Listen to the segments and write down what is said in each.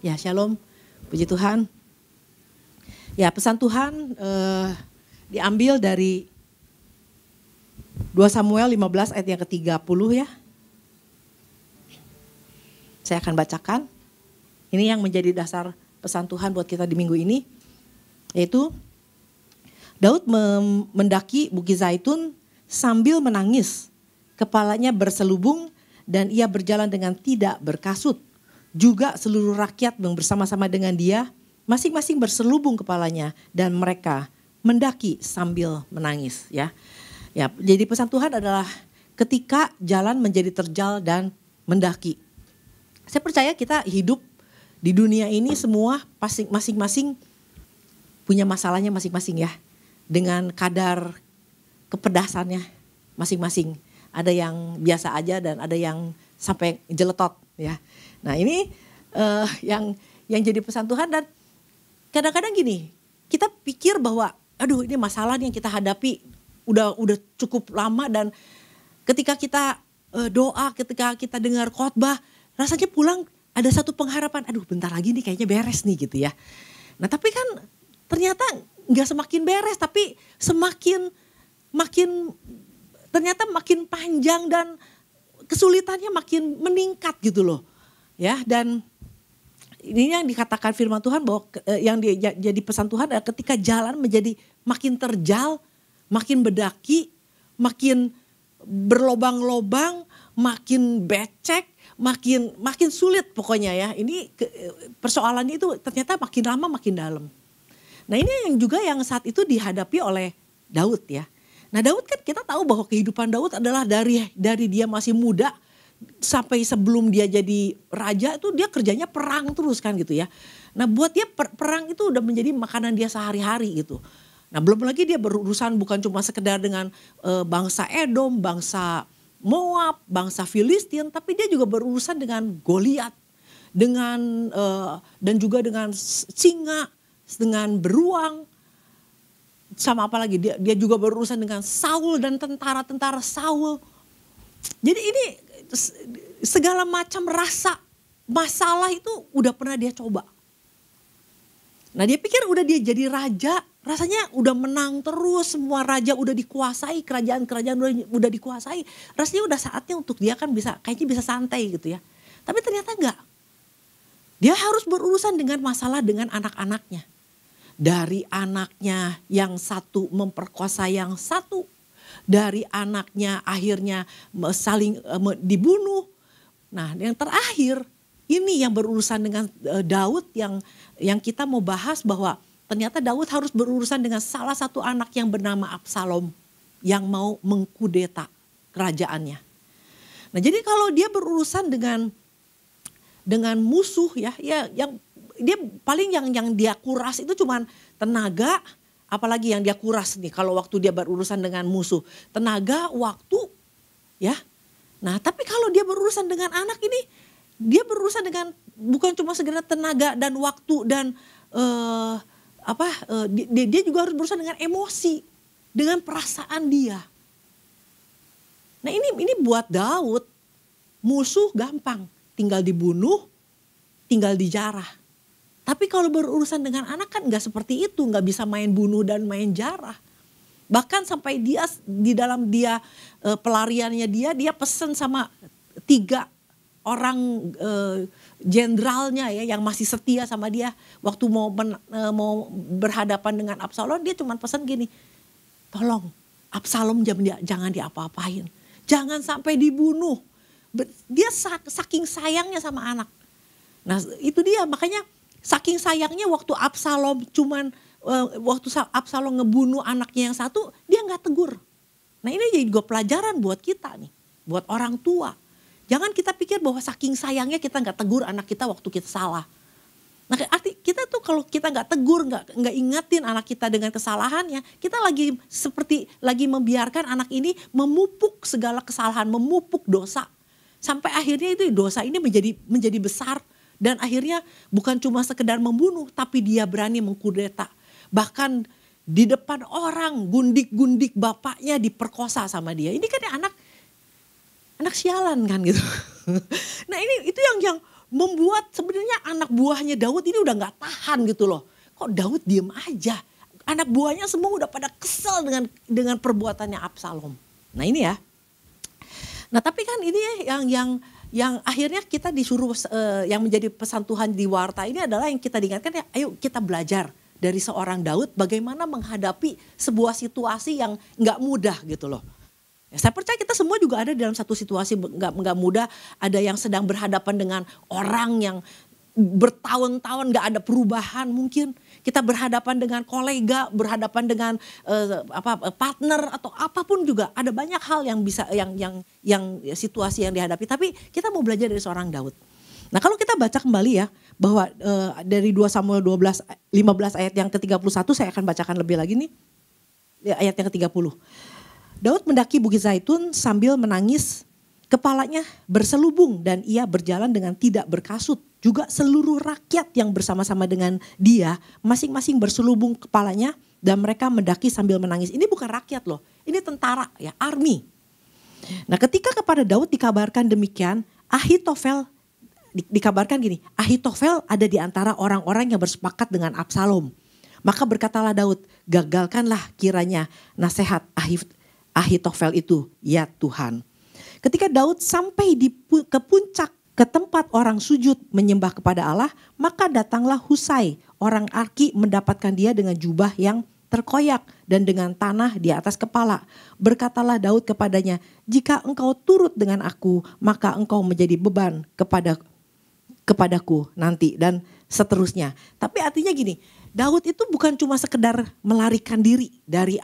Ya, shalom. Puji Tuhan. Ya, pesan Tuhan diambil dari 2 Samuel 15 ayat yang ke-30 ya. Saya akan bacakan. Ini yang menjadi dasar pesan Tuhan buat kita di minggu ini. Yaitu Daud mendaki Bukit Zaitun sambil menangis. Kepalanya berselubung dan ia berjalan dengan tidak berkasut. Juga seluruh rakyat yang bersama-sama dengan dia masing-masing berselubung kepalanya dan mereka mendaki sambil menangis ya. Ya, jadi pesan Tuhan adalah ketika jalan menjadi terjal dan mendaki. Saya percaya kita hidup di dunia ini semua masing-masing punya masalahnya masing-masing ya. Dengan kadar kepedasannya masing-masing. Ada yang biasa aja dan ada yang sampai jeletot ya. Nah ini yang jadi pesan Tuhan, dan kadang-kadang gini, kita pikir bahwa aduh ini masalah yang kita hadapi udah cukup lama, dan ketika kita doa, ketika kita dengar khotbah, rasanya pulang ada satu pengharapan, aduh bentar lagi nih kayaknya beres nih gitu ya. Nah tapi kan ternyata nggak semakin beres, tapi ternyata makin panjang dan kesulitannya makin meningkat gitu loh. Ya, dan ini yang dikatakan firman Tuhan bahwa yang jadi pesan Tuhan adalah ketika jalan menjadi makin terjal, makin berdaki, makin berlobang-lobang, makin becek, makin sulit pokoknya ya. Ini persoalannya itu ternyata makin lama makin dalam. Nah ini yang juga yang saat itu dihadapi oleh Daud ya. Nah Daud kan kita tahu bahwa kehidupan Daud adalah dari dia masih muda sampai sebelum dia jadi raja itu dia kerjanya perang terus kan gitu ya. Nah buat dia perang itu udah menjadi makanan dia sehari-hari gitu. Nah belum lagi dia berurusan bukan cuma sekedar dengan bangsa Edom, bangsa Moab, bangsa Filistin, tapi dia juga berurusan dengan Goliat, dengan dan juga dengan singa, dengan beruang, sama apa lagi dia juga berurusan dengan Saul dan tentara-tentara Saul. Jadi ini segala macam rasa masalah itu udah pernah dia coba. Nah dia pikir udah dia jadi raja, rasanya udah menang terus, semua raja udah dikuasai, kerajaan-kerajaan udah dikuasai. Rasanya udah saatnya untuk dia kan kayaknya bisa santai gitu ya. Tapi ternyata enggak. Dia harus berurusan dengan masalah dengan anak-anaknya. Dari anaknya yang satu memperkosa yang satu. Dari anaknya akhirnya saling dibunuh. Nah yang terakhir ini yang berurusan dengan Daud yang kita mau bahas, bahwa ternyata Daud harus berurusan dengan salah satu anak yang bernama Absalom yang mau mengkudeta kerajaannya. Nah jadi kalau dia berurusan dengan musuh ya yang dia paling yang dia kuras itu cuman tenaga. Apalagi yang dia kuras nih kalau waktu dia berurusan dengan musuh. Tenaga, waktu ya. Nah tapi kalau dia berurusan dengan anak ini, dia berurusan dengan bukan cuma segera tenaga dan waktu dan dia juga harus berurusan dengan emosi. Dengan perasaan dia. Nah ini buat Daud, musuh gampang. Tinggal dibunuh, tinggal dijarah. Tapi kalau berurusan dengan anak kan gak seperti itu, gak bisa main bunuh dan main jarah. Bahkan sampai dia di dalam pelariannya dia pesen sama 3 orang jenderalnya ya yang masih setia sama dia. Waktu mau berhadapan dengan Absalom, dia cuma pesan gini, tolong Absalom jangan diapa-apain, jangan sampai dibunuh. Dia saking sayangnya sama anak. Nah itu dia, makanya saking sayangnya waktu Absalom ngebunuh anaknya yang satu, dia nggak tegur. Nah ini jadi juga pelajaran buat kita nih, buat orang tua. Jangan kita pikir bahwa saking sayangnya kita nggak tegur anak kita waktu kita salah. Nah arti kita tuh kalau kita nggak tegur, nggak ingetin anak kita dengan kesalahannya, kita lagi membiarkan anak ini memupuk segala kesalahan, memupuk dosa, sampai akhirnya itu dosa ini menjadi besar. Dan akhirnya bukan cuma sekedar membunuh, tapi dia berani mengkudeta. Bahkan di depan orang, gundik-gundik bapaknya diperkosa sama dia. Ini kan anak sialan kan gitu. Nah ini itu yang membuat sebenarnya anak buahnya Daud ini udah gak tahan gitu loh. Kok Daud diem aja? Anak buahnya semua udah pada kesel dengan perbuatannya Absalom. Nah ini ya. Nah tapi kan ini yang akhirnya kita disuruh yang menjadi pesan Tuhan di Warta ini adalah yang kita diingatkan ya, ayo kita belajar dari seorang Daud bagaimana menghadapi sebuah situasi yang nggak mudah gitu loh. Ya, saya percaya kita semua juga ada dalam satu situasi nggak mudah, ada yang sedang berhadapan dengan orang yang bertahun-tahun nggak ada perubahan mungkin. Kita berhadapan dengan kolega, berhadapan dengan partner atau apapun juga. Ada banyak hal yang bisa yang situasi yang dihadapi. Tapi kita mau belajar dari seorang Daud. Nah kalau kita baca kembali ya bahwa dari 2 Samuel 15 ayat yang ke-31 saya akan bacakan lebih lagi nih. Ayat yang ke-30. Daud mendaki Bukit Zaitun sambil menangis. Kepalanya berselubung dan ia berjalan dengan tidak berkasut. Juga seluruh rakyat yang bersama-sama dengan dia masing-masing berselubung kepalanya dan mereka mendaki sambil menangis. Ini bukan rakyat loh, ini tentara ya, army. Nah ketika kepada Daud dikabarkan demikian, Ahitofel dikabarkan gini, Ahitofel ada di antara orang-orang yang bersepakat dengan Absalom. Maka berkatalah Daud, gagalkanlah kiranya nasihat Ahitofel itu ya Tuhan. Ketika Daud sampai ke puncak ke tempat orang sujud menyembah kepada Allah, maka datanglah Husai, orang Arki mendapatkan dia dengan jubah yang terkoyak dan dengan tanah di atas kepala. Berkatalah Daud kepadanya, jika engkau turut dengan aku, maka engkau menjadi beban kepadaku nanti dan seterusnya. Tapi artinya gini, Daud itu bukan cuma sekedar melarikan diri dari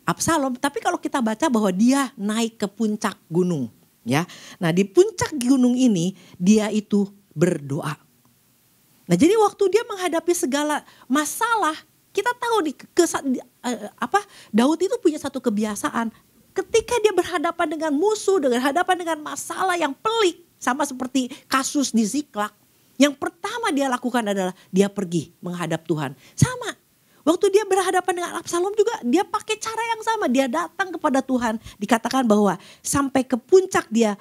Absalom, tapi kalau kita baca bahwa dia naik ke puncak gunung, ya. Nah, di puncak gunung ini dia itu berdoa. Nah, jadi waktu dia menghadapi segala masalah, kita tahu Daud itu punya satu kebiasaan. Ketika dia berhadapan dengan musuh, berhadapan dengan masalah yang pelik, sama seperti kasus di Ziklag, yang pertama dia lakukan adalah dia pergi menghadap Tuhan. Sama, waktu dia berhadapan dengan Absalom juga dia pakai cara yang sama. Dia datang kepada Tuhan. Dikatakan bahwa sampai ke puncak dia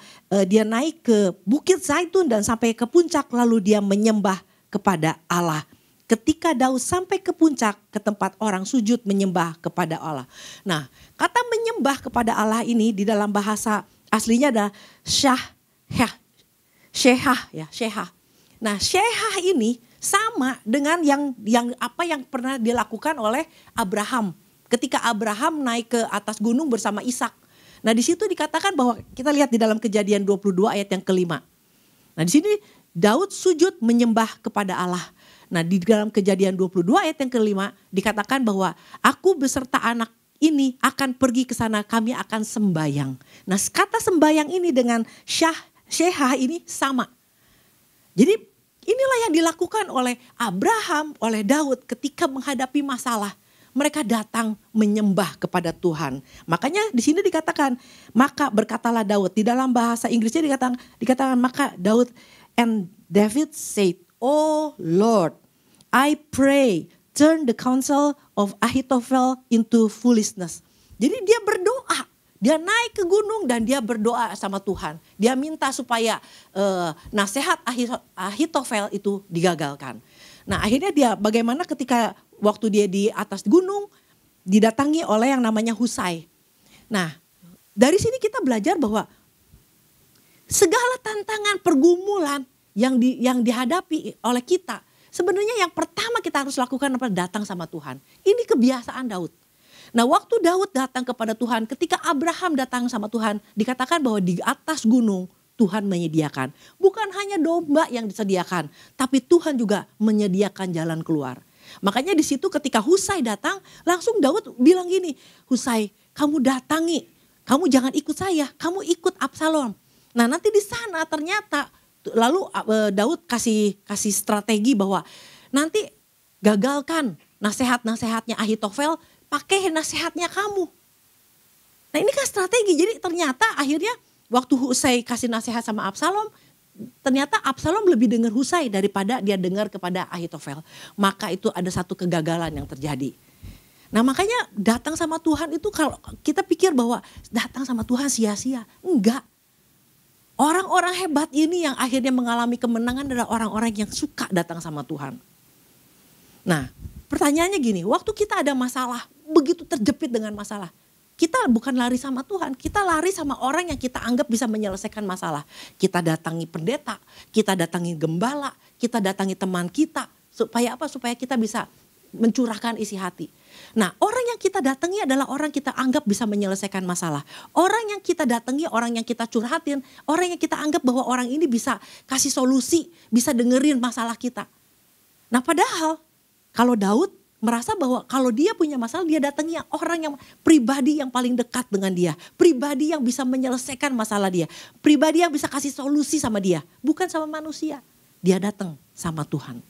naik ke Bukit Zaitun dan sampai ke puncak lalu dia menyembah kepada Allah. Ketika Daud sampai ke puncak, ke tempat orang sujud menyembah kepada Allah. Nah, kata menyembah kepada Allah ini di dalam bahasa aslinya adalah syehah. Nah, syehah ini sama dengan yang pernah dilakukan oleh Abraham. Ketika Abraham naik ke atas gunung bersama Ishak. Nah, di situ dikatakan bahwa kita lihat di dalam Kejadian 22 ayat yang ke-5. Nah, di sini Daud sujud menyembah kepada Allah. Nah, di dalam Kejadian 22 ayat yang ke-5 dikatakan bahwa aku beserta anak ini akan pergi ke sana, kami akan sembayang. Nah, kata sembayang ini dengan syehah ini sama. Jadi inilah yang dilakukan oleh Abraham, oleh Daud ketika menghadapi masalah. Mereka datang menyembah kepada Tuhan. Makanya di sini dikatakan, maka berkatalah Daud. Di dalam bahasa Inggrisnya dikatakan maka Daud and David said, "Oh Lord, I pray, turn the counsel of Ahithophel into foolishness." Jadi dia berdoa. Dia naik ke gunung dan dia berdoa sama Tuhan. Dia minta supaya nasihat Ahitofel itu digagalkan. Nah, akhirnya dia bagaimana ketika waktu dia di atas gunung didatangi oleh yang namanya Husai. Nah, dari sini kita belajar bahwa segala tantangan pergumulan yang dihadapi oleh kita, sebenarnya yang pertama kita harus lakukan adalah datang sama Tuhan. Ini kebiasaan Daud. Nah, waktu Daud datang kepada Tuhan, ketika Abraham datang sama Tuhan, dikatakan bahwa di atas gunung Tuhan menyediakan. Bukan hanya domba yang disediakan, tapi Tuhan juga menyediakan jalan keluar. Makanya di situ ketika Husai datang, langsung Daud bilang gini, Husai, kamu datangi, kamu jangan ikut saya, kamu ikut Absalom. Nah, nanti di sana ternyata lalu Daud kasih strategi bahwa nanti gagalkan nasihat-nasihatnya Ahitofel, pakai nasihatnya kamu. Nah, ini kan strategi. Jadi ternyata akhirnya waktu Husai kasih nasihat sama Absalom, ternyata Absalom lebih dengar Husai daripada dia dengar kepada Ahitofel. Maka itu ada satu kegagalan yang terjadi. Nah, makanya datang sama Tuhan itu kalau kita pikir bahwa datang sama Tuhan sia-sia. Enggak. Orang-orang hebat ini yang akhirnya mengalami kemenangan adalah orang-orang yang suka datang sama Tuhan. Nah, pertanyaannya gini, waktu kita ada masalah, begitu terjepit dengan masalah, kita bukan lari sama Tuhan, kita lari sama orang yang kita anggap bisa menyelesaikan masalah. Kita datangi pendeta, kita datangi gembala, kita datangi teman kita. Supaya apa? Supaya kita bisa mencurahkan isi hati. Nah, orang yang kita datangi adalah orang kita anggap bisa menyelesaikan masalah. Orang yang kita datangi, orang yang kita curhatin, orang yang kita anggap bahwa orang ini bisa kasih solusi, bisa dengerin masalah kita. Nah, padahal kalau Daud merasa bahwa kalau dia punya masalah, dia datangi orang yang pribadi yang paling dekat dengan dia. Pribadi yang bisa menyelesaikan masalah dia. Pribadi yang bisa kasih solusi sama dia. Bukan sama manusia. Dia datang sama Tuhan.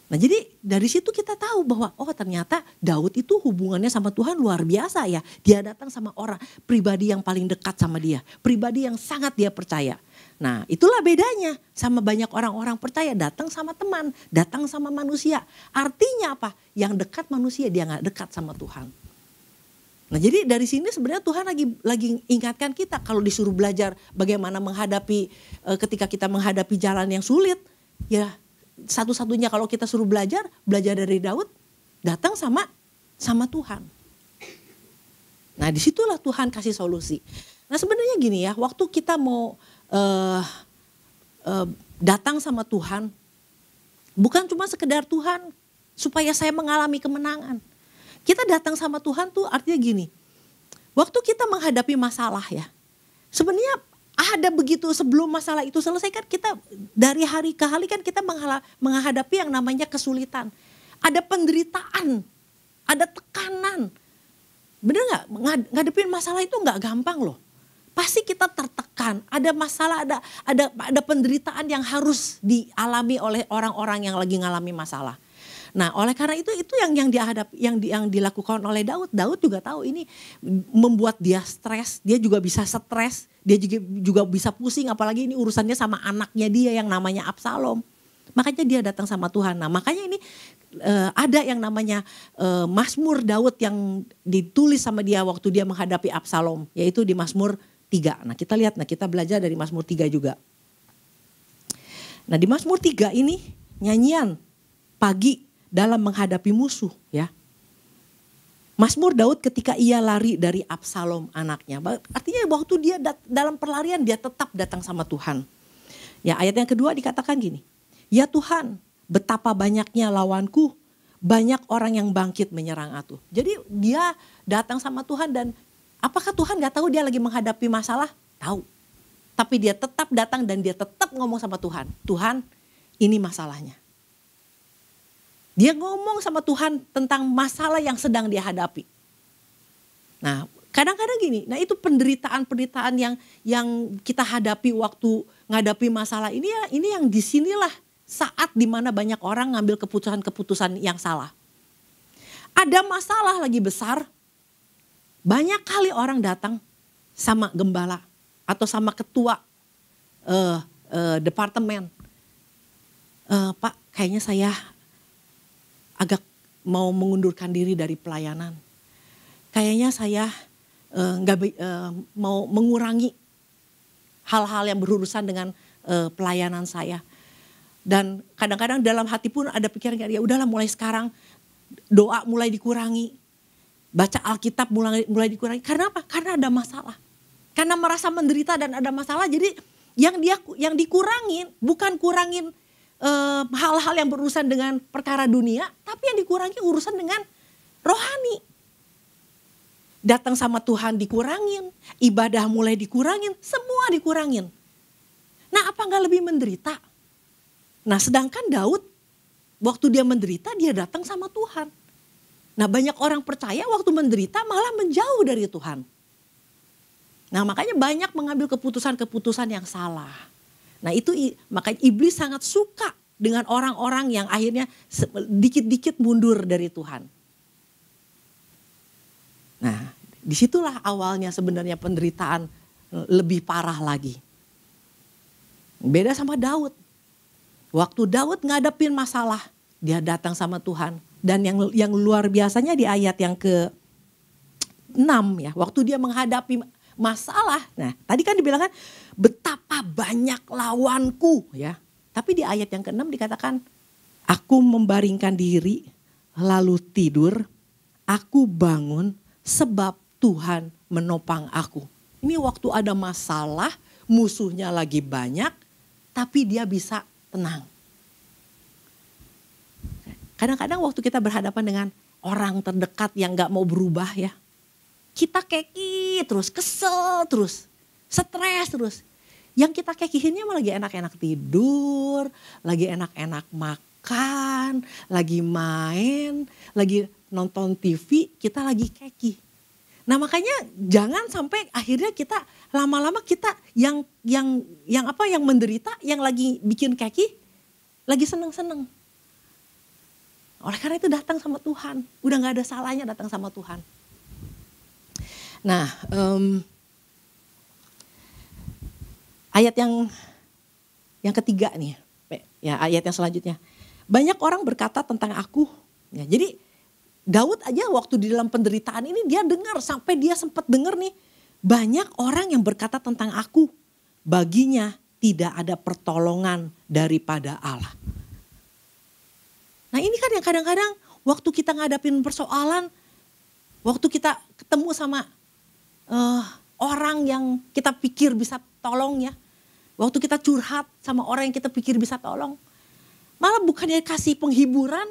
Nah, jadi dari situ kita tahu bahwa ternyata Daud itu hubungannya sama Tuhan luar biasa ya. Dia datang sama orang pribadi yang paling dekat sama dia. Pribadi yang sangat dia percaya. Nah, itulah bedanya sama banyak orang-orang percaya datang sama teman, datang sama manusia. Artinya apa? Yang dekat manusia, dia gak dekat sama Tuhan. Nah, jadi dari sini sebenarnya Tuhan lagi ingatkan kita kalau disuruh belajar bagaimana menghadapi ketika kita menghadapi jalan yang sulit, ya satu-satunya kalau kita suruh belajar dari Daud, datang sama Tuhan. Nah, disitulah Tuhan kasih solusi. Nah, sebenarnya gini ya, waktu kita mau datang sama Tuhan, bukan cuma sekedar Tuhan supaya saya mengalami kemenangan. Kita datang sama Tuhan tuh artinya gini, waktu kita menghadapi masalah ya, sebenarnya ada begitu sebelum masalah itu selesai kan kita dari hari ke hari kan kita menghadapi yang namanya kesulitan. Ada penderitaan, ada tekanan. Bener gak? Ngadepin masalah itu gak gampang loh. Pasti kita tertekan, ada masalah, ada penderitaan yang harus dialami oleh orang-orang yang lagi ngalami masalah. Nah, oleh karena itu yang dilakukan oleh Daud. Daud juga tahu ini membuat dia stres, dia juga bisa stres, dia juga bisa pusing, apalagi ini urusannya sama anaknya dia yang namanya Absalom. Makanya dia datang sama Tuhan. Nah, makanya ini ada yang namanya Mazmur Daud yang ditulis sama dia waktu dia menghadapi Absalom, yaitu di Mazmur 3. Nah, kita lihat, kita belajar dari Mazmur 3 juga. Nah, di Mazmur 3 ini nyanyian pagi dalam menghadapi musuh ya. Mazmur Daud ketika ia lari dari Absalom anaknya. Artinya waktu dia dalam perlarian dia tetap datang sama Tuhan. Ya, ayat yang kedua dikatakan gini. Ya Tuhan, betapa banyaknya lawanku, banyak orang yang bangkit menyerang aku. Jadi dia datang sama Tuhan dan apakah Tuhan gak tahu dia lagi menghadapi masalah? Tahu. Tapi dia tetap datang dan dia tetap ngomong sama Tuhan. Tuhan, ini masalahnya. Dia ngomong sama Tuhan tentang masalah yang sedang dia hadapi. Nah, kadang-kadang gini, nah itu penderitaan yang kita hadapi waktu ngadapi masalah ini ya, ini yang disinilah saat dimana banyak orang ngambil keputusan-keputusan yang salah. Ada masalah lagi besar, banyak kali orang datang sama gembala atau sama ketua departemen. Pak, kayaknya saya agak mau mengundurkan diri dari pelayanan. Kayaknya saya mau mengurangi hal-hal yang berurusan dengan pelayanan saya. Dan kadang-kadang dalam hati pun ada pikiran ya udahlah mulai sekarang doa mulai dikurangi. Baca Alkitab mulai dikurangi. Karena apa? Karena ada masalah. Karena merasa menderita dan ada masalah, jadi yang dikurangin bukan kurangin hal-hal yang berurusan dengan perkara dunia, tapi yang dikurangi urusan dengan rohani. Datang sama Tuhan dikurangin, ibadah mulai dikurangin, semua dikurangin. Nah, apa enggak lebih menderita? Nah, sedangkan Daud waktu dia menderita dia datang sama Tuhan. Nah, banyak orang percaya waktu menderita malah menjauh dari Tuhan. Nah, makanya banyak mengambil keputusan-keputusan yang salah. Nah, itu makanya iblis sangat suka dengan orang-orang yang akhirnya dikit-dikit mundur dari Tuhan. Nah, disitulah awalnya sebenarnya penderitaan lebih parah lagi. Beda sama Daud. Waktu Daud ngadepin masalah, dia datang sama Tuhan. Dan yang luar biasanya di ayat yang ke-6 ya, waktu dia menghadapi masalah. Nah, tadi kan dibilang kan betapa banyak lawanku ya. Tapi di ayat yang ke-6 dikatakan, aku membaringkan diri lalu tidur, aku bangun sebab Tuhan menopang aku. Ini waktu ada masalah, musuhnya lagi banyak, tapi dia bisa tenang. Kadang-kadang waktu kita berhadapan dengan orang terdekat yang gak mau berubah ya. Kita keki terus, kesel terus, stres terus. Yang kita kekihinnya malah lagi enak-enak tidur, lagi enak-enak makan, lagi main, lagi nonton TV, kita lagi keki. Nah makanya jangan sampai akhirnya kita lama-lama kita yang menderita, yang lagi bikin keki, lagi seneng-seneng. Oleh karena itu datang sama Tuhan, udah gak ada salahnya datang sama Tuhan. Nah, ayat yang ketiga nih, ya ayat yang selanjutnya. Banyak orang berkata tentang aku. Ya, jadi Daud aja waktu di dalam penderitaan ini dia dengar, sampai dia sempat dengar nih. Banyak orang yang berkata tentang aku. Baginya tidak ada pertolongan daripada Allah. Nah ini kan yang kadang-kadang waktu kita ngadapin persoalan, waktu kita ketemu sama orang yang kita pikir bisa tolong ya. Waktu kita curhat sama orang yang kita pikir bisa tolong. Malah bukannya dikasih penghiburan.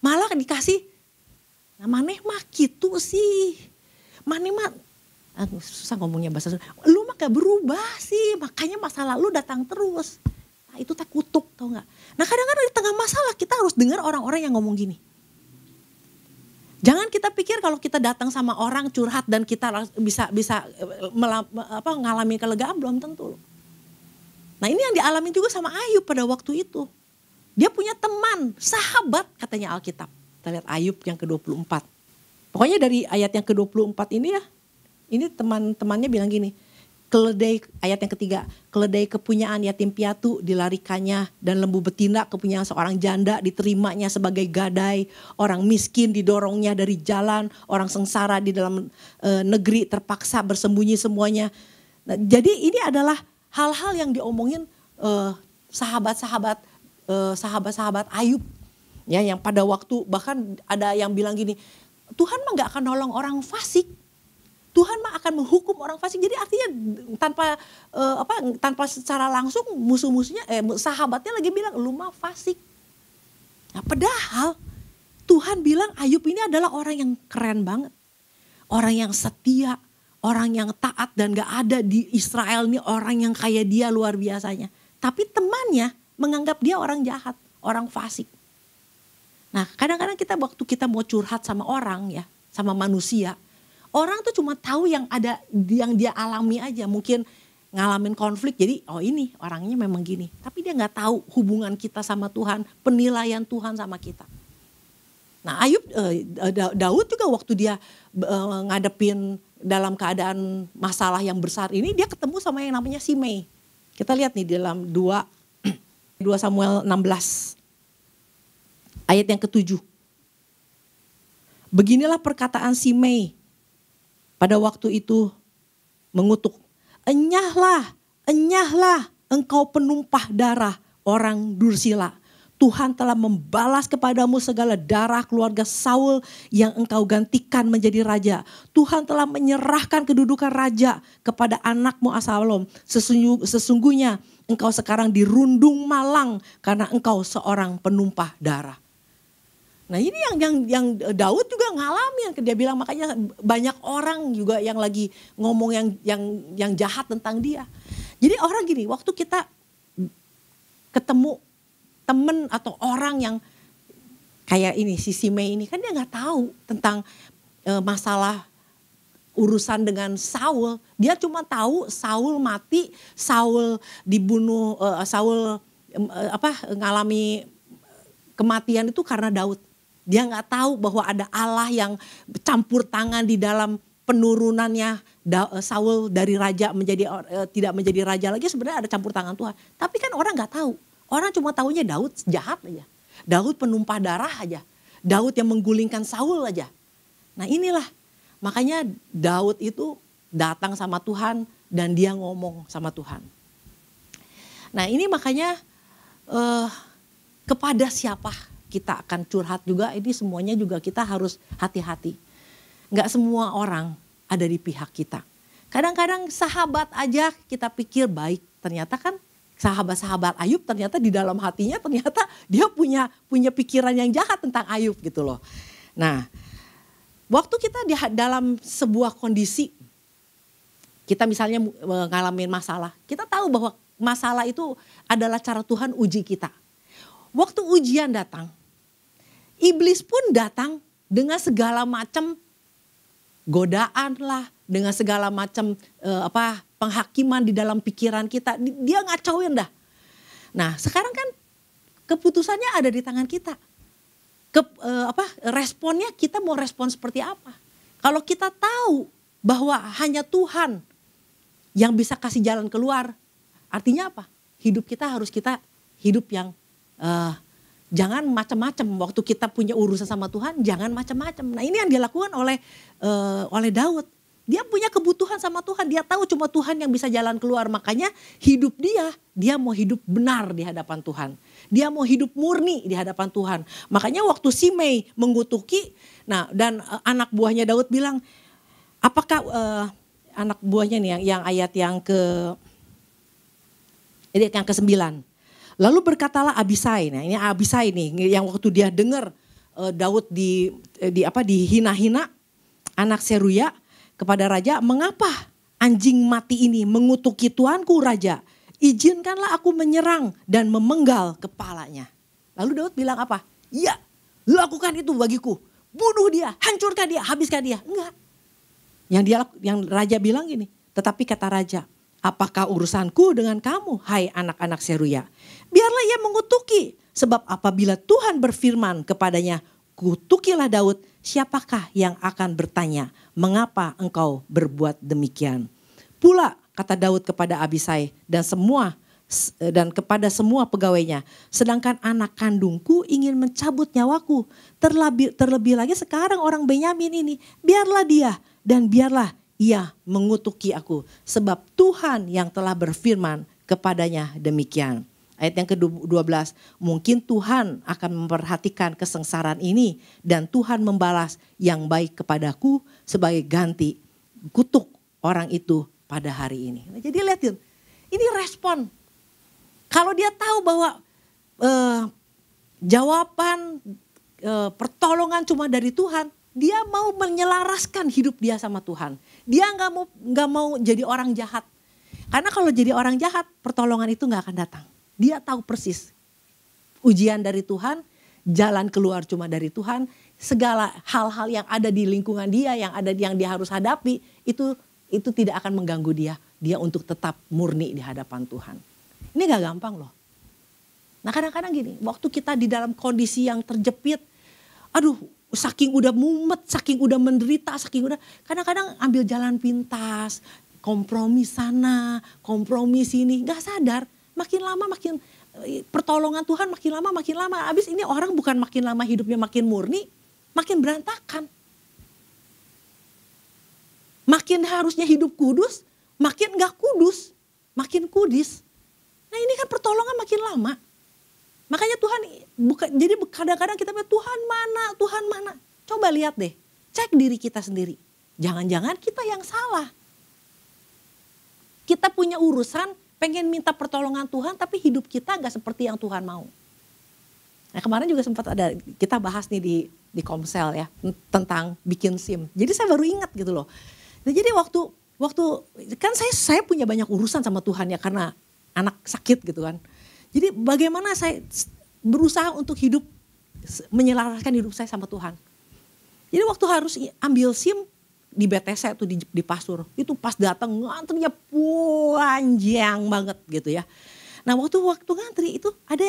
Malah dikasih, nah maneh mah gitu sih. Maneh mah, susah ngomongnya bahasa Sunda. Lu mah gak berubah sih, makanya masa lalu datang terus. Nah itu tak kutuk tau gak. Nah kadang-kadang di tengah masalah kita harus dengar orang-orang yang ngomong gini. Jangan kita pikir kalau kita datang sama orang curhat dan kita bisa ngalamin kelegaan, belum tentu. Nah ini yang dialami juga sama Ayub pada waktu itu. Dia punya teman, sahabat katanya Alkitab. Kita lihat Ayub yang ke-24. Pokoknya dari ayat yang ke-24 ini ya, ini teman-temannya bilang gini. Keledai, ayat yang ketiga, keledai kepunyaan yatim piatu dilarikannya dan lembu betina kepunyaan seorang janda diterimanya sebagai gadai. Orang miskin didorongnya dari jalan, orang sengsara di dalam negeri terpaksa bersembunyi semuanya. Nah, jadi ini adalah hal-hal yang diomongin sahabat-sahabat Ayub. Ya, yang pada waktu bahkan ada yang bilang gini, Tuhan mah gak akan nolong orang fasik. Tuhan mah akan menghukum orang fasik. Jadi artinya tanpa secara langsung musuh-musuhnya sahabatnya lagi bilang lu mah fasik. Nah, padahal Tuhan bilang Ayub ini adalah orang yang keren banget. Orang yang setia, orang yang taat dan gak ada di Israel ini orang yang kayak dia luar biasanya. Tapi temannya menganggap dia orang jahat, orang fasik. Nah, kadang-kadang kita waktu kita mau curhat sama orang ya, sama manusia, orang tuh cuma tahu yang ada, yang dia alami aja. Mungkin ngalamin konflik, jadi oh ini orangnya memang gini. Tapi dia gak tahu hubungan kita sama Tuhan, penilaian Tuhan sama kita. Nah Ayub, Daud juga waktu dia ngadepin dalam keadaan masalah yang besar ini, dia ketemu sama yang namanya Simei. Kita lihat nih dalam 2 Samuel 16, ayat yang ke-7. Beginilah perkataan Simei. Pada waktu itu mengutuk, enyahlah engkau penumpah darah orang dursila. Tuhan telah membalas kepadamu segala darah keluarga Saul yang engkau gantikan menjadi raja. Tuhan telah menyerahkan kedudukan raja kepada anakmu Absalom. Sesungguhnya engkau sekarang dirundung malang karena engkau seorang penumpah darah. Nah ini yang Daud juga ngalamin, dia bilang makanya banyak orang juga yang lagi ngomong yang jahat tentang dia. Jadi orang gini, waktu kita ketemu temen atau orang yang kayak ini, si Simei ini kan dia nggak tahu tentang masalah urusan dengan Saul. Dia cuma tahu Saul mati, Saul dibunuh, Saul ngalami kematian itu karena Daud. Dia nggak tahu bahwa ada Allah yang campur tangan di dalam penurunannya Saul dari raja menjadi tidak menjadi raja lagi. Sebenarnya ada campur tangan Tuhan. Tapi kan orang nggak tahu. Orang cuma tahunya Daud jahat aja. Daud penumpah darah aja. Daud yang menggulingkan Saul aja. Nah inilah makanya Daud itu datang sama Tuhan dan dia ngomong sama Tuhan. Nah ini makanya kepada siapa kita akan curhat juga, ini semuanya juga kita harus hati-hati. Gak semua orang ada di pihak kita. Kadang-kadang sahabat aja kita pikir baik, ternyata kan sahabat-sahabat Ayub ternyata di dalam hatinya ternyata dia punya pikiran yang jahat tentang Ayub gitu loh. Nah, waktu kita dalam sebuah kondisi, kita misalnya mengalami masalah, kita tahu bahwa masalah itu adalah cara Tuhan uji kita. Waktu ujian datang, iblis pun datang dengan segala macam godaan lah, dengan segala macam penghakiman di dalam pikiran kita, dia ngacauin dah. Nah, sekarang kan keputusannya ada di tangan kita. Responnya kita mau respon seperti apa? Kalau kita tahu bahwa hanya Tuhan yang bisa kasih jalan keluar, artinya apa? Hidup kita harus kita hidup yang jangan macam-macam. Waktu kita punya urusan sama Tuhan, jangan macam-macam. Nah ini yang dilakukan oleh Daud. Dia punya kebutuhan sama Tuhan. Dia tahu cuma Tuhan yang bisa jalan keluar. Makanya hidup dia mau hidup benar di hadapan Tuhan. Dia mau hidup murni di hadapan Tuhan. Makanya waktu Simei mengutuki, nah dan anak buahnya Daud bilang, apakah anak buahnya nih yang ayat yang ke-9. Lalu berkatalah Abisai. Nah ini Abisai nih yang waktu dia dengar Daud dihina-hina anak Seruya kepada raja, mengapa anjing mati ini mengutuki tuanku raja? Izinkanlah aku menyerang dan memenggal kepalanya. Lalu Daud bilang apa? Ya, lakukan itu bagiku. Bunuh dia, hancurkan dia, habiskan dia. Enggak. Yang raja bilang gini, tetapi kata raja, apakah urusanku dengan kamu, hai anak-anak Seruya? Biarlah ia mengutuki, sebab apabila Tuhan berfirman kepadanya, kutukilah Daud, siapakah yang akan bertanya, mengapa engkau berbuat demikian? Pula kata Daud kepada Abisai dan kepada semua pegawainya, sedangkan anak kandungku ingin mencabut nyawaku, terlebih lagi sekarang orang Benyamin ini, biarlah dia dan biarlah ia mengutuki aku, sebab Tuhan yang telah berfirman kepadanya demikian. Ayat yang ke-12, mungkin Tuhan akan memperhatikan kesengsaraan ini dan Tuhan membalas yang baik kepadaku sebagai ganti kutuk orang itu pada hari ini. Nah, jadi lihatin, ini respon. Kalau dia tahu bahwa jawaban pertolongan cuma dari Tuhan, dia mau menyelaraskan hidup dia sama Tuhan. Dia nggak mau jadi orang jahat. Karena kalau jadi orang jahat, pertolongan itu nggak akan datang. Dia tahu persis ujian dari Tuhan, jalan keluar cuma dari Tuhan, segala hal-hal yang ada di lingkungan dia, yang dia harus hadapi, itu tidak akan mengganggu dia untuk tetap murni di hadapan Tuhan. Ini gak gampang loh. Nah kadang-kadang gini, waktu kita di dalam kondisi yang terjepit, aduh saking udah mumet, saking udah menderita, kadang-kadang ambil jalan pintas, kompromi sana, kompromi sini, gak sadar. Makin lama pertolongan Tuhan makin lama. Habis ini orang bukan makin lama hidupnya makin murni, makin berantakan. Makin harusnya hidup kudus, makin gak kudus, makin kudis. Nah ini kan pertolongan makin lama. Makanya Tuhan, jadi kadang-kadang kita bilang Tuhan mana. Coba lihat deh, cek diri kita sendiri. Jangan-jangan kita yang salah. Kita punya urusan, pengen minta pertolongan Tuhan tapi hidup kita gak seperti yang Tuhan mau. Nah kemarin juga sempat ada, kita bahas nih di Komsel ya, tentang bikin SIM. Jadi saya baru ingat gitu loh. Nah jadi waktu kan saya punya banyak urusan sama Tuhan ya karena anak sakit gitu kan. Jadi bagaimana saya berusaha untuk menyelaraskan hidup saya sama Tuhan. Jadi waktu harus ambil SIM, di BTC tuh di Pasur, itu pas datang ngantrinya panjang banget gitu ya. Nah waktu ngantri itu ada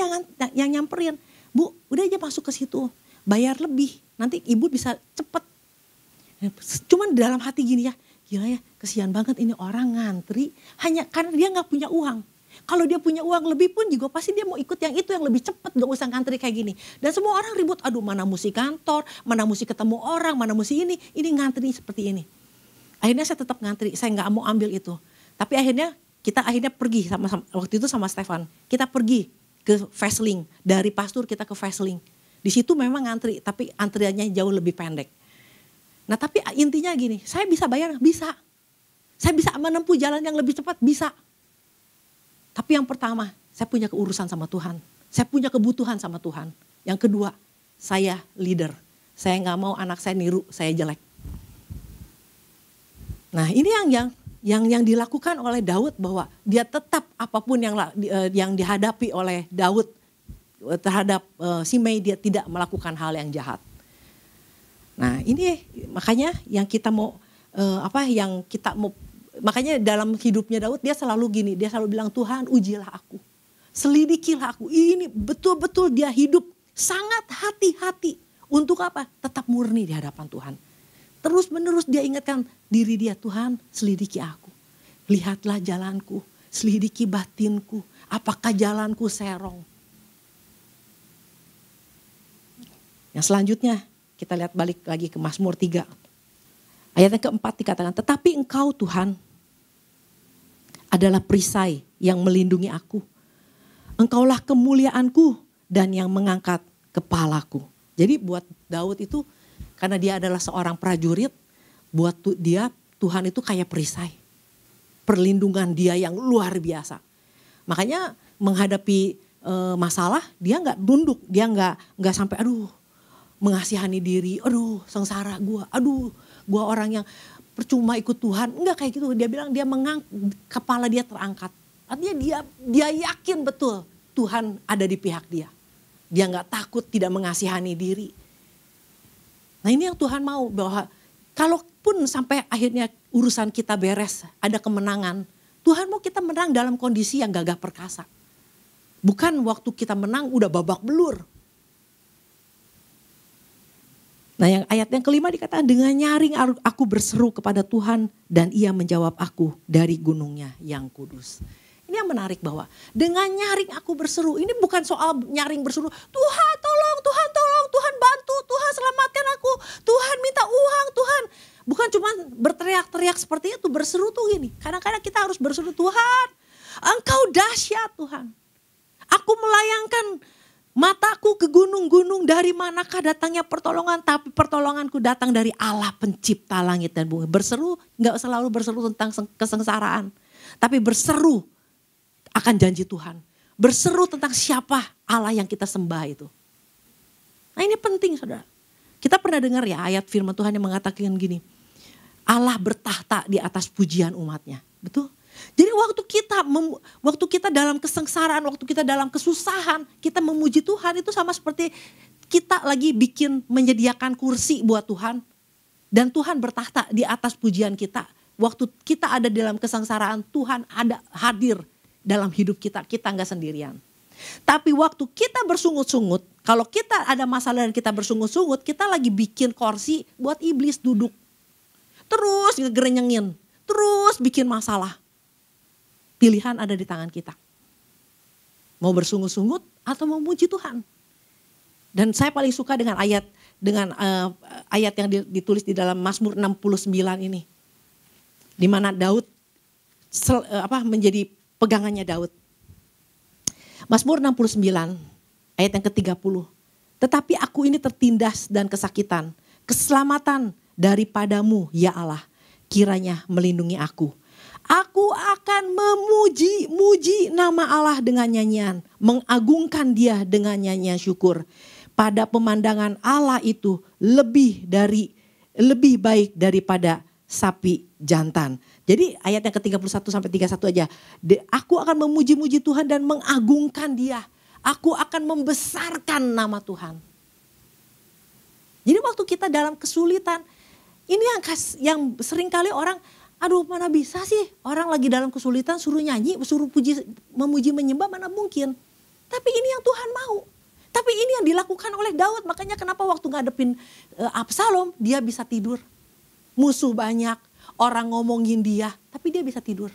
yang nyamperin, Bu udah aja masuk ke situ, bayar lebih, nanti ibu bisa cepet. Cuman dalam hati gini ya, gila ya kesian banget ini orang ngantri hanya karena dia gak punya uang. Kalau dia punya uang lebih pun juga pasti dia mau ikut yang itu yang lebih cepat, gak usah ngantri kayak gini. Dan semua orang ribut, aduh mana mesti kantor, mana mesti ketemu orang, mana mesti ini ngantri seperti ini. Akhirnya saya tetap ngantri, saya nggak mau ambil itu. Tapi akhirnya kita pergi waktu itu sama Stefan. Kita pergi ke Fastlink, dari Pastur kita ke Fastlink. Di situ memang ngantri, tapi antriannya jauh lebih pendek. Nah tapi intinya gini, saya bisa bayar, bisa. Saya bisa menempuh jalan yang lebih cepat, bisa. Tapi yang pertama, saya punya keurusan sama Tuhan. Saya punya kebutuhan sama Tuhan. Yang kedua, saya leader. Saya nggak mau anak saya niru, saya jelek. Nah ini yang dilakukan oleh Daud, bahwa dia tetap apapun yang dihadapi oleh Daud terhadap Simei, dia tidak melakukan hal yang jahat. Nah ini makanya yang kita mau makanya dalam hidupnya Daud dia selalu gini, dia selalu bilang, Tuhan ujilah aku, selidikilah aku. Ini betul-betul dia hidup sangat hati-hati untuk apa? Tetap murni di hadapan Tuhan. Terus menerus dia ingatkan diri dia, Tuhan selidiki aku, lihatlah jalanku, selidiki batinku, apakah jalanku serong. Yang selanjutnya kita lihat balik lagi ke Mazmur 3. Ayat yang keempat dikatakan, tetapi Engkau Tuhan adalah perisai yang melindungi aku. Engkaulah kemuliaanku dan yang mengangkat kepalaku. Jadi buat Daud itu, karena dia adalah seorang prajurit, buat dia Tuhan itu kayak perisai. Perlindungan dia yang luar biasa. Makanya menghadapi masalah dia nggak tunduk, dia nggak sampai mengasihani diri, sengsara gue orang yang percuma ikut Tuhan. Enggak kayak gitu, dia bilang dia kepala dia terangkat. Artinya dia yakin betul Tuhan ada di pihak dia. Dia nggak takut, tidak mengasihani diri. Nah ini yang Tuhan mau, bahwa kalaupun sampai akhirnya urusan kita beres, ada kemenangan, Tuhan mau kita menang dalam kondisi yang gagah perkasa. Bukan waktu kita menang udah babak belur. Nah yang ayat yang kelima dikatakan, dengan nyaring aku berseru kepada Tuhan dan ia menjawab aku dari gunungnya yang kudus. Ini yang menarik, bahwa dengan nyaring aku berseru, ini bukan soal nyaring berseru, Tuhan tolong, Tuhan bantu, Tuhan selamatkan aku, Tuhan minta uang, Tuhan. Bukan cuma berteriak-teriak seperti itu, berseru tuh gini. Kadang-kadang kita harus berseru, Tuhan Engkau dahsyat Tuhan. Aku melayangkan mataku ke gunung-gunung, dari manakah datangnya pertolongan, tapi pertolonganku datang dari Allah pencipta langit dan bumi. Berseru, gak selalu berseru tentang kesengsaraan, tapi berseru akan janji Tuhan. Berseru tentang siapa Allah yang kita sembah itu. Nah ini penting saudara. Kita pernah dengar ya ayat firman Tuhan yang mengatakan gini, Allah bertahta di atas pujian umatnya. Betul? Jadi waktu kita dalam kesengsaraan, waktu kita dalam kesusahan, kita memuji Tuhan itu sama seperti kita lagi menyediakan kursi buat Tuhan. Dan Tuhan bertahta di atas pujian kita. Waktu kita ada dalam kesengsaraan, Tuhan ada hadir dalam hidup kita nggak sendirian. Tapi waktu kita bersungut-sungut, kalau kita ada masalah dan kita bersungut-sungut, kita lagi bikin kursi buat iblis duduk. Terus ngegerenyengin, terus bikin masalah. Pilihan ada di tangan kita. Mau bersungut-sungut atau mau memuji Tuhan. Dan saya paling suka dengan ayat yang ditulis di dalam Mazmur 69 ini. Di mana Daud menjadi pegangannya Daud. Mazmur 69 ayat yang ke-30. Tetapi aku ini tertindas dan kesakitan. Keselamatan daripadamu ya Allah, kiranya melindungi aku. Aku akan memuji nama Allah dengan nyanyian, mengagungkan Dia dengan nyanyian syukur. Pada pemandangan Allah itu lebih baik daripada sapi jantan. Jadi ayat yang ke-31 sampai 31 aja. Aku akan memuji-muji Tuhan dan mengagungkan Dia. Aku akan membesarkan nama Tuhan. Jadi waktu kita dalam kesulitan, ini yang seringkali orang, aduh mana bisa sih orang lagi dalam kesulitan suruh nyanyi, suruh memuji menyembah, mana mungkin. Tapi ini yang Tuhan mau. Tapi ini yang dilakukan oleh Daud. Makanya kenapa waktu ngadepin Absalom dia bisa tidur. Musuh banyak, orang ngomongin dia, tapi dia bisa tidur.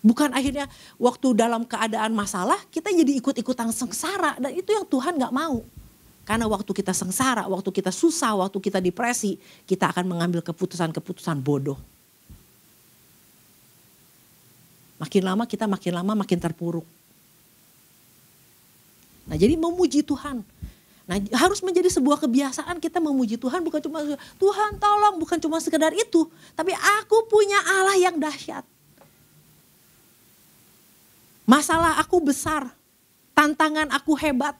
Bukan akhirnya waktu dalam keadaan masalah kita jadi ikut-ikutan sengsara. Dan itu yang Tuhan gak mau. Karena waktu kita sengsara, waktu kita susah, waktu kita depresi, kita akan mengambil keputusan-keputusan bodoh. Makin lama makin terpuruk. Nah, jadi memuji Tuhan. Nah, harus menjadi sebuah kebiasaan kita memuji Tuhan, bukan cuma Tuhan tolong, bukan cuma sekedar itu, tapi aku punya Allah yang dahsyat. Masalah aku besar, tantangan aku hebat,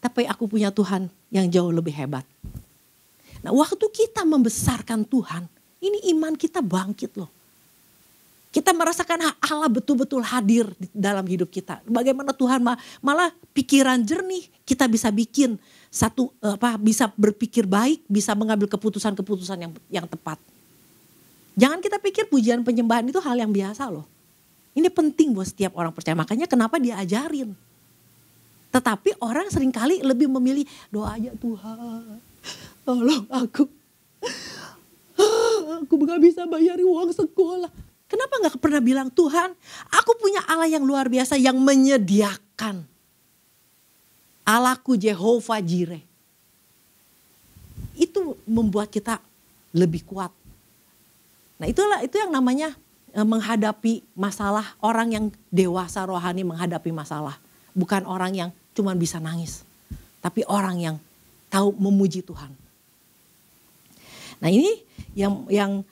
tapi aku punya Tuhan yang jauh lebih hebat. Nah, waktu kita membesarkan Tuhan, ini iman kita bangkit loh. Kita merasakan Allah betul-betul hadir di dalam hidup kita. Bagaimana Tuhan malah pikiran jernih, kita bisa bikin bisa berpikir baik, bisa mengambil keputusan-keputusan yang tepat. Jangan kita pikir pujian penyembahan itu hal yang biasa loh. Ini penting buat setiap orang percaya, makanya kenapa diajarin. Tetapi orang seringkali lebih memilih doa aja, Tuhan tolong aku gak bisa bayar uang sekolah. Kenapa gak pernah bilang, Tuhan aku punya Allah yang luar biasa yang menyediakan. Allahku Jehovah Jireh. Itu membuat kita lebih kuat. Nah itu yang namanya menghadapi masalah, orang yang dewasa rohani menghadapi masalah. Bukan orang yang cuma bisa nangis, tapi orang yang tahu memuji Tuhan. Nah ini yang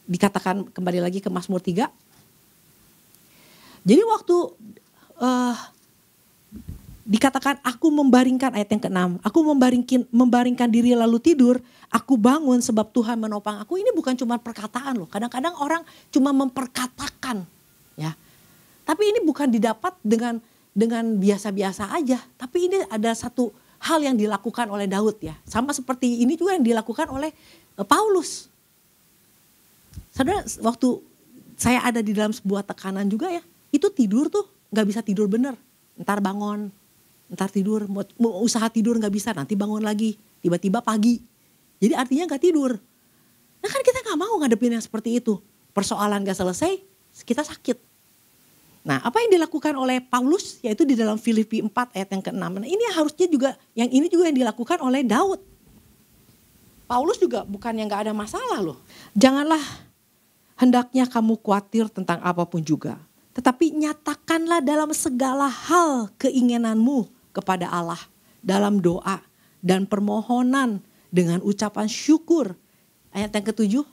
dikatakan kembali lagi ke Mazmur 3. Jadi waktu dikatakan aku membaringkan, ayat yang ke-6, aku membaringkan diri lalu tidur, aku bangun sebab Tuhan menopang aku. Ini bukan cuma perkataan loh, kadang-kadang orang cuma memperkatakan ya. Tapi ini bukan didapat dengan biasa-biasa aja, tapi ini ada satu hal yang dilakukan oleh Daud ya. Sama seperti ini juga yang dilakukan oleh Paulus. Saudara, waktu saya ada di dalam sebuah tekanan juga ya, itu tidur tuh gak bisa tidur bener. Ntar bangun, ntar tidur, mau usaha tidur gak bisa, nanti bangun lagi, tiba-tiba pagi. Jadi artinya gak tidur. Nah kan kita gak mau ngadepin yang seperti itu. Persoalan gak selesai, kita sakit. Nah apa yang dilakukan oleh Paulus, yaitu di dalam Filipi 4 ayat yang ke-6. Nah ini harusnya juga, yang dilakukan oleh Daud. Paulus juga bukan yang gak ada masalah loh. Janganlah hendaknya kamu khawatir tentang apapun juga. Tetapi nyatakanlah dalam segala hal keinginanmu kepada Allah. Dalam doa dan permohonan dengan ucapan syukur. Ayat yang ke-7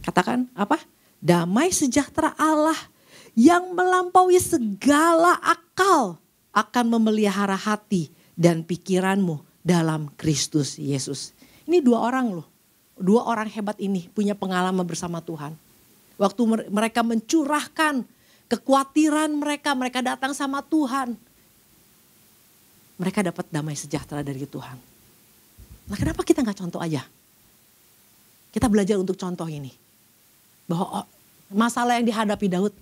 katakan apa? Damai sejahtera Allah yang melampaui segala akal akan memelihara hati dan pikiranmu dalam Kristus Yesus. Ini dua orang loh. Dua orang hebat ini punya pengalaman bersama Tuhan. Waktu mereka mencurahkan kekhawatiran mereka datang sama Tuhan. Mereka dapat damai sejahtera dari Tuhan. Nah kenapa kita gak contoh aja? Kita belajar untuk contoh ini. Bahwa masalah yang dihadapi Daud,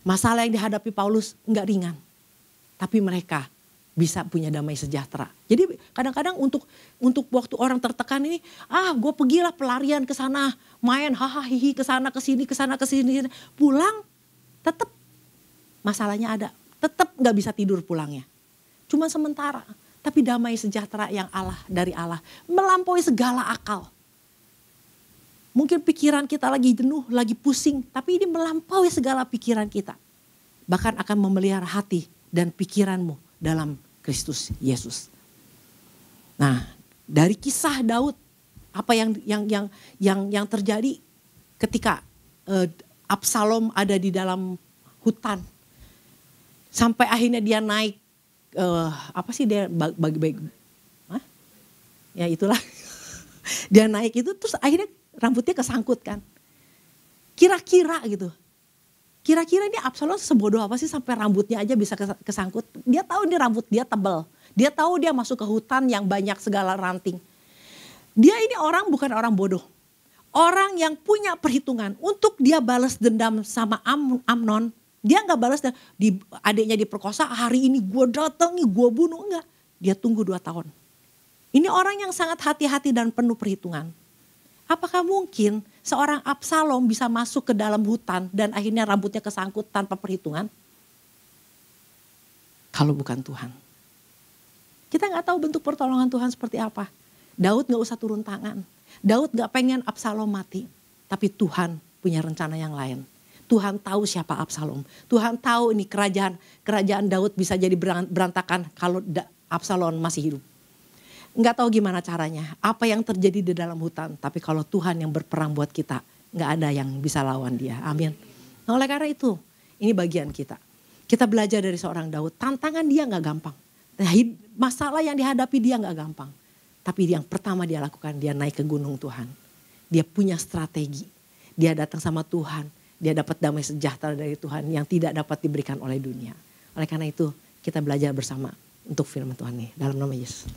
masalah yang dihadapi Paulus gak ringan. Tapi mereka bisa punya damai sejahtera. Jadi kadang-kadang untuk waktu orang tertekan ini, gue pergilah pelarian ke sana, main hahaha hihi ke sana ke sini, pulang tetap masalahnya ada, tetap nggak bisa tidur pulangnya. Cuma sementara, tapi damai sejahtera yang dari Allah melampaui segala akal. Mungkin pikiran kita lagi jenuh, lagi pusing, tapi ini melampaui segala pikiran kita. Bahkan akan memelihara hati dan pikiranmu dalam Kristus Yesus. Nah, dari kisah Daud, apa yang terjadi ketika Absalom ada di dalam hutan, sampai akhirnya dia naik ya itulah dia naik itu, terus akhirnya rambutnya kesangkut kan. Kira-kira ini Absalom sebodoh apa sih sampai rambutnya aja bisa kesangkut. Dia tahu ini rambut dia tebal. Dia tahu dia masuk ke hutan yang banyak segala ranting. Dia ini bukan orang bodoh. Orang yang punya perhitungan untuk dia balas dendam sama Amnon. Dia gak balas dendam, adiknya diperkosa, hari ini gue datangi, gue bunuh. Enggak, dia tunggu 2 tahun. Ini orang yang sangat hati-hati dan penuh perhitungan. Apakah mungkin seorang Absalom bisa masuk ke dalam hutan dan akhirnya rambutnya kesangkut tanpa perhitungan? Kalau bukan Tuhan. Kita nggak tahu bentuk pertolongan Tuhan seperti apa. Daud nggak usah turun tangan. Daud nggak pengen Absalom mati. Tapi Tuhan punya rencana yang lain. Tuhan tahu siapa Absalom. Tuhan tahu ini kerajaan Daud bisa jadi berantakan kalau Absalom masih hidup. Nggak tahu gimana caranya, apa yang terjadi di dalam hutan. Tapi kalau Tuhan yang berperang buat kita, nggak ada yang bisa lawan dia. Amin. Nah, oleh karena itu, ini bagian kita. Kita belajar dari seorang Daud, tantangan dia nggak gampang. Masalah yang dihadapi dia nggak gampang. Tapi yang pertama dia lakukan, dia naik ke gunung Tuhan. Dia punya strategi. Dia datang sama Tuhan. Dia dapat damai sejahtera dari Tuhan yang tidak dapat diberikan oleh dunia. Oleh karena itu kita belajar bersama untuk firman Tuhan ini. Dalam nama Yesus.